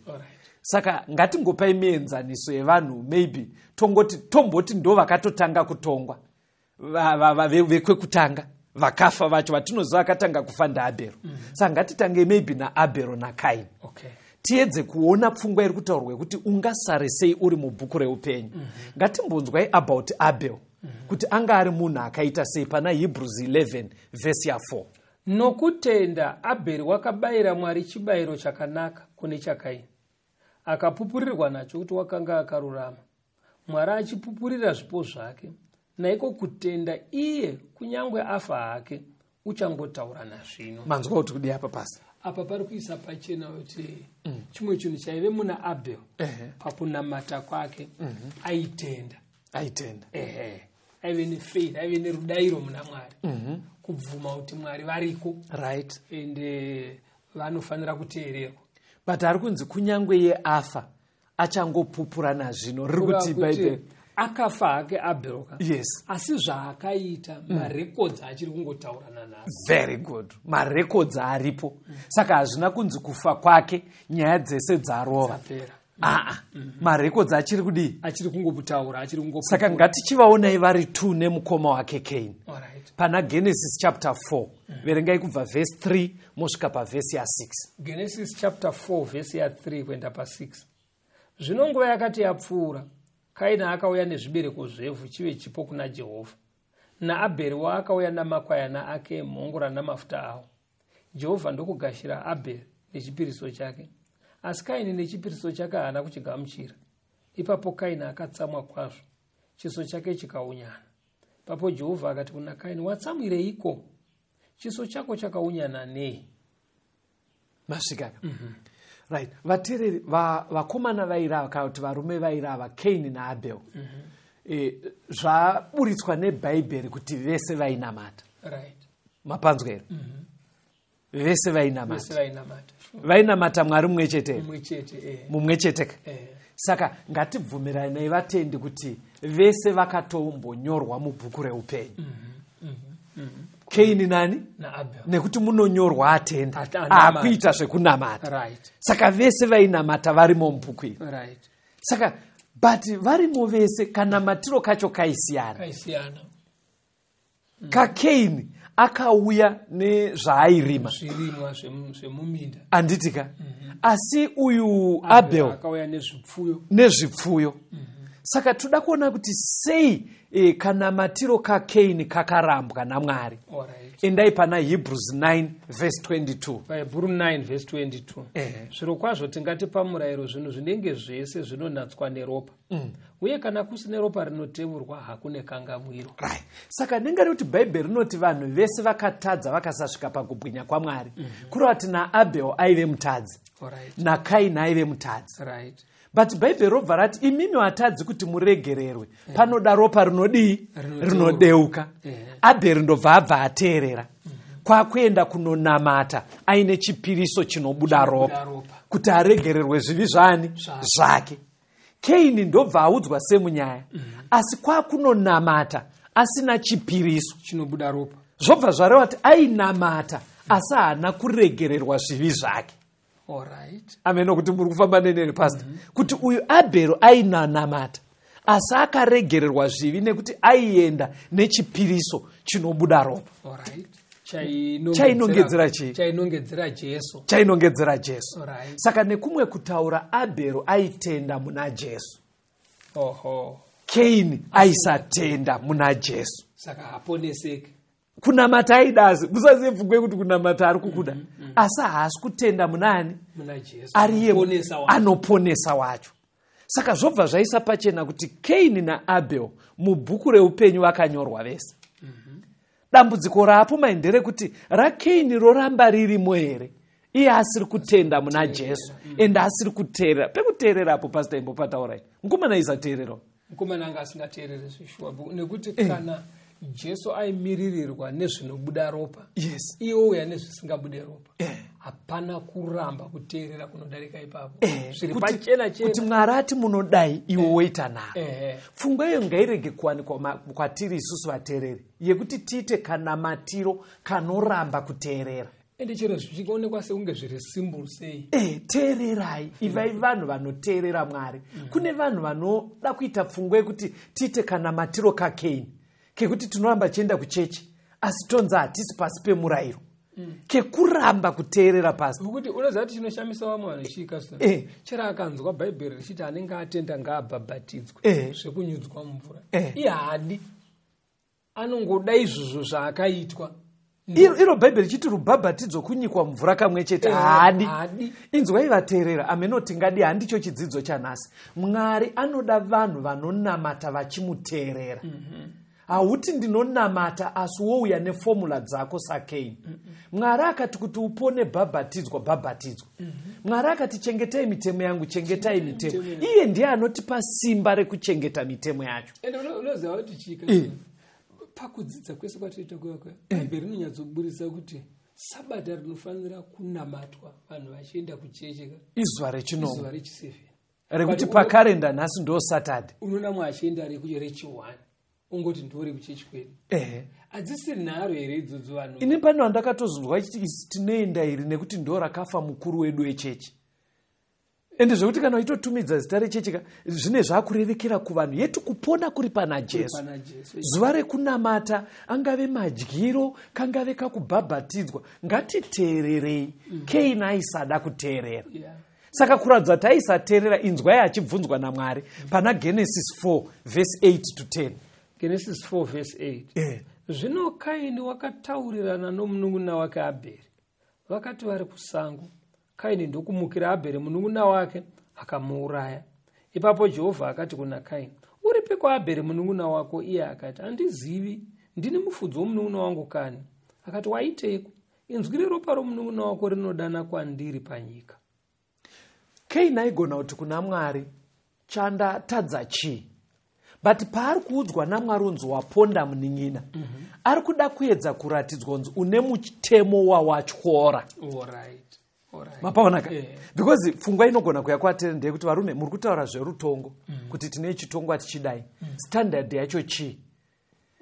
Saka ngatingopai muenzaniso yevanhu, maybe tomboti ndo vakatotanga kutongwa, vekwekutanga vakafa vacho vatinoziva vakatanga kufa ndaAbhero. Saka ngatitange maybe naAbhero naKaini. Tiedze kuona pfungwa iri kutaurwa yekuti ungasare sei uri mubhuku reupenyu. Ngatimbonzwai about Abel kuti anga ari munhu akaita sei pana Hebrews 11 verse ya 4. Nokutenda Abheri wakabayira Mwari chibayiro chakanaka kune chaKaini, akapupurirwa nacho kuti wakanga akarurama, Mwari achipupurira zvipo zvake. Naiko kutenda iye kunyangwe afa hake uchangotaura nazvino. Manzwa kuti kudi apa pasi apa pari kuisa pachena kuti chimwe chinhu chaive muna Abel pakunamata kwake aitenda. aive nefaith, aive nerudairo muna Mwari, kubvuma kuti Mwari variko, right, ende vanofanira kuteererwa. But ari kunzi kunyangwe ye afa achangopupurana zvino riri kuti Bible akafa hake Abheroka, yes, asi zvaakaita marecords achiri kungotaurana nawo. Very good. Marecords aripo. Saka hazvina kunzi kufa kwake nyaya dzese dzarova. Marecords achiri kudii? Achiri kungotaura, achiri kungopupura. Saka ngatichivaonai vari 2 nemukoma wake Cain. Alright. Pana Genesis chapter 4. Verengai kubva verse 3 mosvika pavhesi ya 6. Genesis chapter 4 vhesi ya 3 kuenda pa6. Zvino nguva yakati yapfuura, Kaini akauya nezvibereko zvevhu chive chipo kuna Jehovha. NaAbheri akauya namakwayana ake, mhongora namafuta awo. Jehovha ndokugashira Abheri nechipiriso chake, asi Kaini nechipiriso chake haana kuchigamuchira. Ipapo Kaini akatsamwa kwazvo, chiso chake chikaunyana. Ipapo Jehovha akati kuna Kaini, watsamwireiko? Chiso chako chakaunyana nei? Masvikaka. Right. Vateereri vakomana vairava kana kuti varume vairava Cain naAbel. Zvaburitswa neBhaibheri kuti vese vainamata. Right. Mapanzwa here. Vese vainamata. Vese vainamata. Vainamata Mwari mumwe chete. Mumwe chete. Saka ngatibvumiranai vatendi kuti vese vakatombonyorwa mubhuku reupenyu. Cain nani? NaAbel. Nekuti munonyorwa atenda akuita zvekunamata. Right. Saka vese vainamata varimo mubhuku iri. Right. Saka but varimo vese kanamatiro kacho kaisiyana. KaCain akauya nezvaairima. Zvirimwa zvemuminda. Anditika. Asi uyu Abel akauya nezvipfuyo. Saka toda kuona kuti sei kanamatiro kaCain kakarambwa naMwari. Endai pana Hebrews 9 verse 22. Hebrews 9 verse 22. Zviro kwazvo tingati pamurayiro zvinhu zvinenge zvese zvinonatswa neropa. Uye kana kusina ropa rinoteurwa hakune kangamwiro. Right. Saka ndengari kuti Bhaibheri rinoti vanhu vese vakatadza vakasasvika pakubwinya kwaMwari. Kureva kuti naAbel aive mutadzi. NaCain aive mutadzi. Right. But Bhaibheri robva rati imimi vatadzi kuti muregererwe. Panoda ropa rinodii? Rinodeuka. Abheri ndobva abva ateerera. Kwakuenda kunonamata aine chipiriso chinobuda ropa. Kuti aregererwe zvivi zvani? Zvake. Cain ndobva audzwa semunyaya. Asi kwakunonamata asina chipiriso chinobuda ropa. Zvobva zvareva kuti ainamata asi haana kuregererwa zvivi zvake. Alright. Ameno kuti muri kufamba nenene pastor. Kuti uyu Abheri ainanamata asi akaregererwa zvivi nekuti aienda nechipiriso chinobuda ropa. Alright. Chainongedzera Jesu. Right. Saka nekumwe kutaura Abheri aitenda muna Jesu. Cain aisatenda muna Jesu. Saka haponeseki. Kunamata aidazi. Musazepfungwe kuti kunamata ari kukuda. Asi haasi kutenda munani? Muna Jesu. Ariye anoponesa wacho. Saka zvobva zvaisa pachena kuti Cain naAbel mubhuku reupenyu vakanyorwa vese. Dambudziko rapo maendere kuti raCain roramba ririmo here. Iye asiri kutenda muna Jesu. Ende asiri kuteerera. Pekuteererapo pastor imbopataurai. Mukomana isateerera. Mukomana anga asingateerere zvishwa. Nekuti kana Jesu aimiririrwa nezvinobuda ropa. Yes. Iwo uya nezvisingabude ropa. Hapana kuramba kuteerera kunodarika ipapo. Zviri pachena chena. Kuti Mwari ati munodai iwo woita navo. Pfungwa iyo ngairege kuwanikwa kwatiri isusu vateereri. Yekuti tiite kanamatiro kanoramba kuteerera. Ende chero zvichionekwa sekunge zviri simple sei. Teererai. Ivai vanhu vanoteerera Mwari. Kune vanhu vanoda kuita pfungwa yekuti tiite kanamatiro kaCain. Kekuti tinoramba chienda kuchechi asi tonza hatisi pasi pemurayiro. Kekuramba kuteerera pasi. Ukuti unoziva kuti chinoshamisa vamwe vanhu chika sir. Chero akanzwa Bhaibheri richiti anenge atenda ngaabhabhatidzwe zvekunyudzwa mumvura. Iye haadi. Anongoda izvozvo zvaakaitwa. Iro Bhaibheri chiti rubhabhatidzo kunyikwa mvura kamwe chete haadi. Inzwai vateerera amenoti ngadi handicho chidzidzo chanhasi. Mwari anoda vanhu vanonamata vachimuteerera. Hauti ndinonamata asi wouya nefomula dzako saCain. Mwari akati kuti upone bhabhatidzwa. Mwari akati chengetai mitemo yangu, chengetai mitemo. Iye ndiye anotipa simba rekuchengeta mitemo yacho. Unoziva kuti chika pakudzidza kwese kwatoita kuyakwe bhaibheri rinonyatsoburisa kuti sabata rinofanira kunamatwa vanhu vachienda kuchechi izuva rechi7 rekuti pakarenda nhasi ndo Saturday. Unoona mwachienda rechi1 ungoti ndori kuchechi kwedu. Adzisi nharo here idzodzo vanhu. Ini pano ndakatozonzwa kuti tinoenda iri nekuti ndo rakafa mukuru wedu wechechi. Ende zvekuti kana itotumidza zita rechechi zvine zvakurevekera kuvanhu yetu kupona kuri pana Jesu. Zuva rekunamata angave madyiro kangave kakubhabhatidzwa ngatiteererei. Keini aisada kuteerera. Saka kuradza kuti aisateerera inzwai achibvunzwa naMwari pana Genesis 4 verse 8 to 10. Genesis 4 verse 8. Zvino Kaini wakataurirana nomunun'una wake Abheri. Vakati vari kusango, Kaini ndokumukira Abheri munun'una wake akamuuraya. Ipapo Jehovha akati kuna Kaini, "Uripiko Abheri munun'una wako?" Iye akati, "Handizivi, ndini mufudzi womunun'una wangu kani." Akati, "Waiteiko? Inzwi reropa romunun'una wako rinodana kwandiri panyika." Kaini aigona kuti kuna Mwari, "Chandatadza chii?" But paari kuudzwa naMwari unzi waponda munin'ina, ari kuda kuedza kuratidzwa unzi une mutemo wawatyora. Mapaonaka? Because pfungwa inogona kuya kwatere ndeyekuti varume muri kutaura zverutongo kuti tine chitongo atichidai. Standard yacho chii?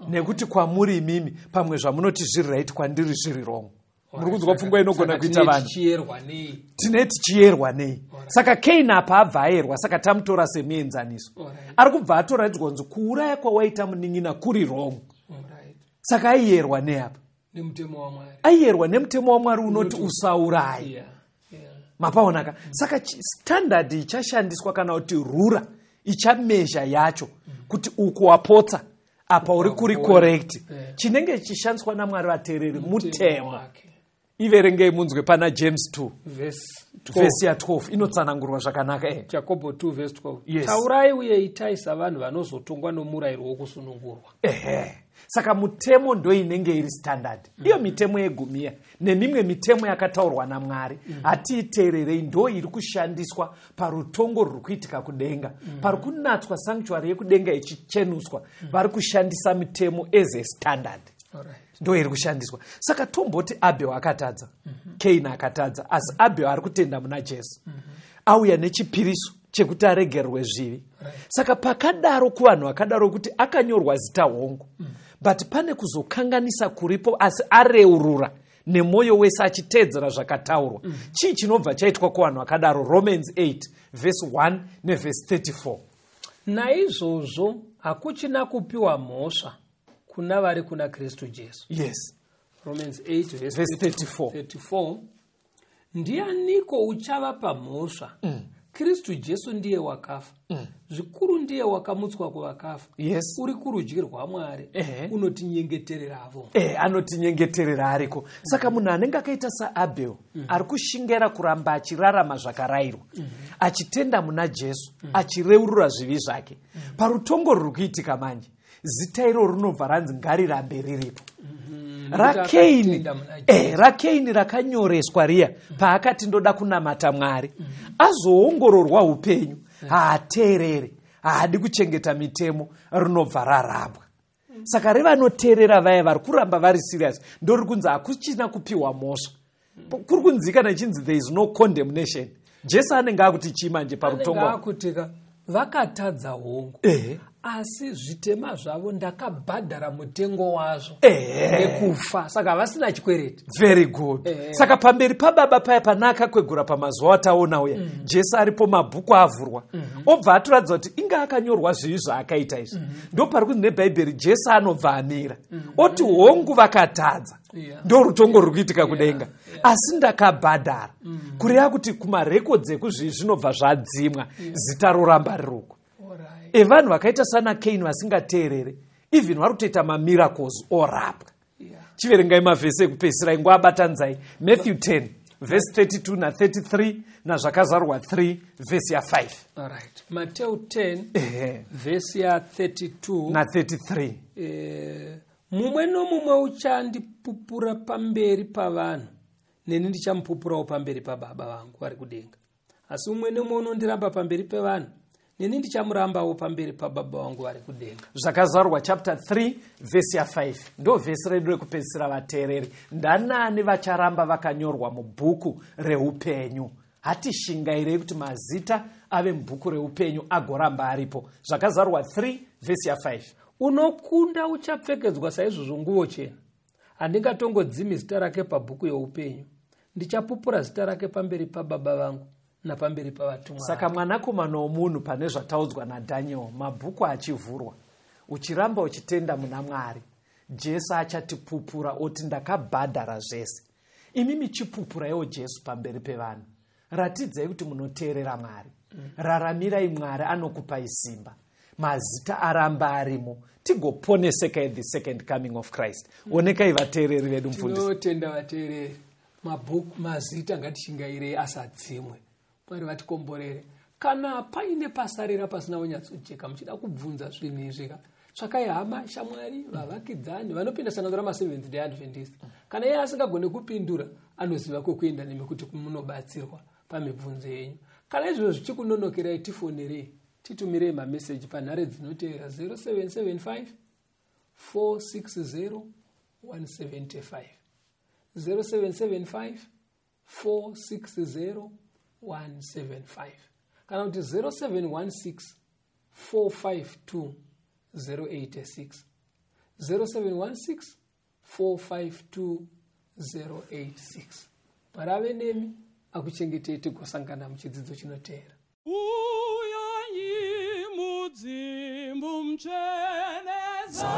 Nekuti kwamuri imimi pamwe zvamunoti zviri right kwandiri zviri wrong. Muri kunzwa pfungwa inogona kuita vanhu. Tineti chiyerwa nei? Saka Kaini apa abva ayerwa, saka tamutora semuenzaniso. Ari kubva atoratidzwa kunzi kuuraya kwawaita munin'ina kuri wrong. Saka aiyerwa neapa. Aiyerwa nemutemo waMwari unoti usauraye. Mapaonaka? Saka standard ichashandiswa kana kuti rura ichamezha yacho kuti uku wapotsa apa uri kuri correct. Chinenge chishandiswa naMwari vateereri mutemo. Iverengei munzwe pana James 2 verse ya 12 inotsanangurwa zvakanaka. Jacobo 2 verse 12. Yes. Taurai uye itai savanhu vanozotongwa nomurayiro wokusunungurwa. Saka mutemo ndo inenge iri standard. Iyo mitemo yegumiya nemimwe mitemo yakataurwa naMwari atiiteererei ndo iri kushandiswa parutongo ruri kuitika kudenga. Pari kunatswa sanctuary yekudenga ichichenuswa vari kushandisa mitemo as a standard. Ndo iri kushandiswa. Saka tomboti Abheri akatadza, Kaini akatadza, asi Abheri ari kutenda muna Jesu. Auya nechipiriso chekuti aregerwe zvivi. Saka pakadaro kuvanhu vakadaro kuti akanyorwa zita hongu. But pane kuzokanganisa kuripo asi areurura nemwoyo wese achiteedzera zvakataurwa. Chii chinobva chaitwa kuvanhu vakadaro? Romans 8 verse 1 neverse 34. Naizvozvo hakuchina kupiwa mhosva kuna vari kuna Kristu Jesu. Yes. Romans 8 verse 34. Ndianiko uchava pamhosva? Kristu Jesu ndiye wakafa. Zvikuru ndiye wakamutswa kuvakafa. Yes. Uri kurudyi rwaMwari. Unotinyengetereravo. Anotinyengeterera ariko. Saka munhu anenge akaita saAbheri ari kushingera kuramba achirarama zvakarayirwa, achitenda muna Jesu, achireurura zvivi zvake. Parutongo ruri kuitika manje, zita iro rinobva ranzi ngarirambe riripo. Rakeini rakanyoreswa riya paakati ndoda kunamata Mwari. Azoongororwa upenyu, haateerere, haadi kuchengeta mitemo, rinobva rarabwa. Saka revanoteerera vaya vari kuramba vari serious ndori kunzi hakuchina kupiwa mhosva. Kuri kunzika nechinzi there is no condemnation. Jesu anenge akuti chii manje parutongo? Anenge akutika vakatadza hongu. Asi zvitema zvavo ndakabhadhara mutengo wazvo nekufa, saka vasina chikwereti. Very good. Saka pamberi paBaba paya panaka kwegura pamazuva ataona uya, Jesu aripo, mabhuku avhurwa, obva atoratidza kuti inga akanyorwa zvivi zvaakaita izvi. Ndo pari kunzi neBhaibheri Jesu anobva amira oti hongu vakatadza, ndo rutongo ruri kuitika kudenga, asi ndakabhadhara. Kureva kuti kumarekodzi ekuzvivi zvinobva zvadzimwa, zita roramba riruko. Vanhu vakaita sana Kaini vasingateerere, even vari kutoita mamiracles orapwa. Chiverengai mavhesi ekupedzisira ingoabatanzai. Matthew 10 verse 32 na 33 nazvakazarwa 3 verse ya 5. Alright. Matthew 10 verse ya 32 na 33. Mumwe nomumwe uchandipupura pamberi pavanhu, neni ndichamupupurawo pamberi paBaba vangu vari kudenga. Asi umwe nomumwe unondiramba pamberi pevanhu, neni ndichamurambawo pamberi pababa vangu vari kudenga. Zvakazarwa chapter 3 vhesi ya5 ndo vhesi redu rekupedzisira vateereri. Ndanani vacharamba vakanyorwa mubhuku reupenyu? Hatishingairei kuti mazita ave mubhuku reupenyu agoramba aripo. Zvakazarwa 3 vhesi ya5. Unokunda uchapfekedzwa saizvozvo nguo chena. Handingatongodzimi zita rake pabhuku youpenyu. Ndichapupura zita rake pamberi pababa vangu napamberi pavatumwa. Saka mwanakomana womunhu, pane zvataudzwa naDhaniel, mabhuku achivhurwa, uchiramba uchitenda muna Mwari, Jesu achatipupura oti ndakabhadhara zvese. Imi michipupuraiwo Jesu pamberi pevanhu. Ratidzai kuti munoteerera Mwari. Raramirai Mwari, anokupai simba. Mazita aramba arimo, tigoponeseka at the second coming of Christ. Onekai vateereri vedu mufundisi. Tinotenda vateereri. Mabhuku mazita ngatishingairei asadzimwe. Mwari vatikomborere. Kana paine pasarira pasina unyatsojeka, muchida kubvunza zvinhu izvi, tsvakai hama, shamwari, vavakidzani vanopinda sango rama7th Day Adventist. Kana iye asingagone kupindura, anoziva kwekuenda nemi kuti munobatsirwa pamibvunzo yenyu. Kana izvozvo zvichikunonokerai, tifonerei, titumirei mameseji panhare dzinoteera 0775 460 175. 0775 460 175. Kana kuti 0716 452 086. 0716 452 086. Parave nemi akuchengetei tigosangana muchidzidzo chinoteera. Uya mudzimbu mcheneza